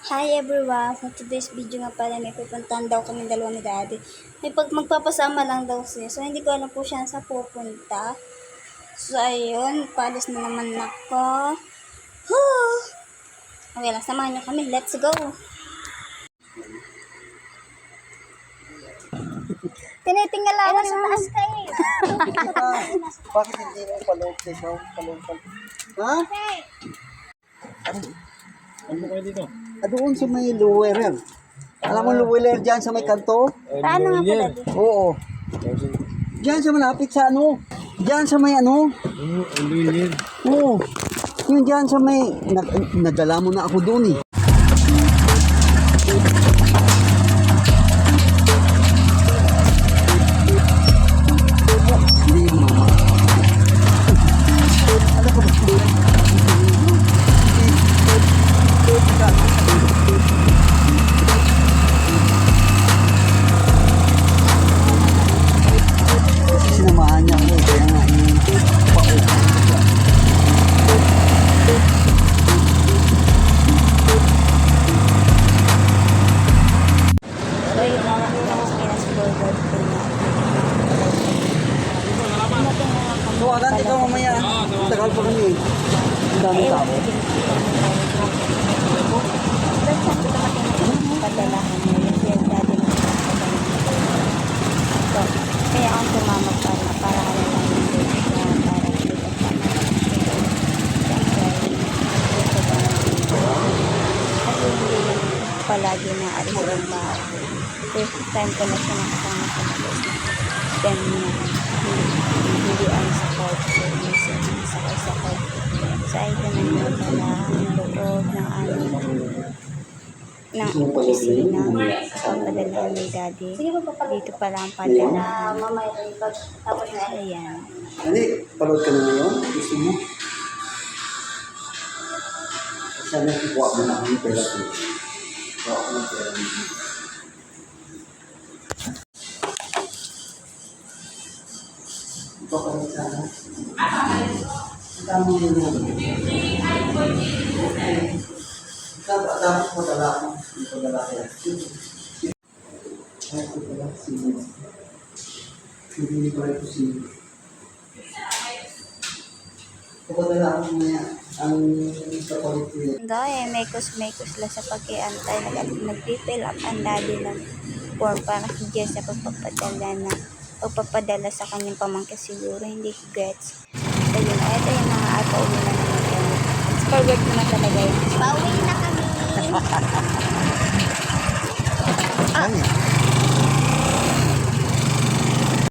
Hi everyone! For today's video nga pala may pupuntahan daw kami dalawa ni Daddy. May magpapasama lang daw siya. So hindi ko alam po siya sa pupunta. So ayun, palis na naman ako. Woo! Okay lang, samahan niyo kami. Let's go! Tinitingnan lang ako sa taas ka eh. Bakit hindi mo paloob dito? Ha? Ano kayo dito? Doon sa may Luwerer. Alam mo Luwerer dyan sa may kanto? Paano nga po, Daddy? Oo. Dyan sa malapit sa ano? Dyan sa may ano? Oo, ano yun? Oo. Yung dyan sa may... Nadala mo na ako doon eh. Hindi mama. Ano ko ba? Sinamahan niya ako kaya nga So yun na lang yung Pinas Forward ko na. Tawagan ikaw mamaya. Tagal pa kami. Ang dami tao. Ba't saan ko dumating padalahan mo? Yung Daddy na so, kaya ako sumama para ano lang yung date na para dito sa mga kasi hindi lang palagi na alis ng bahay. First time ko na siya nakasama sa malis na then hindi ang sa court so minsan sakay-sakay so ay ganun na pala ang loob ng ng opisina papadalahan ni Daddy dito pala ang padalahan ayan. Hindi, palood ka na ngayon? Gusto mo? Sana kuha mo na ang pera ko. Kuha ko ng pera mo. Ito ka rin sana. Ang dami yung loob. Dapat mo dala ko. Ito dala ko. Ay, ito pala. Hindi ko rin ito Pagkadala ko maya ang kapalit ko yun. Mekos lang sa pag-iantay. Nag-fill up ang Daddy ng form para si Jess sa pagpapadala sa kanyang pamangkin siguro. Hindi ko gets. So yun, ito yung mga pauwi na naman kami. It's forward naman talaga yun. Pauwi na kami! Ay,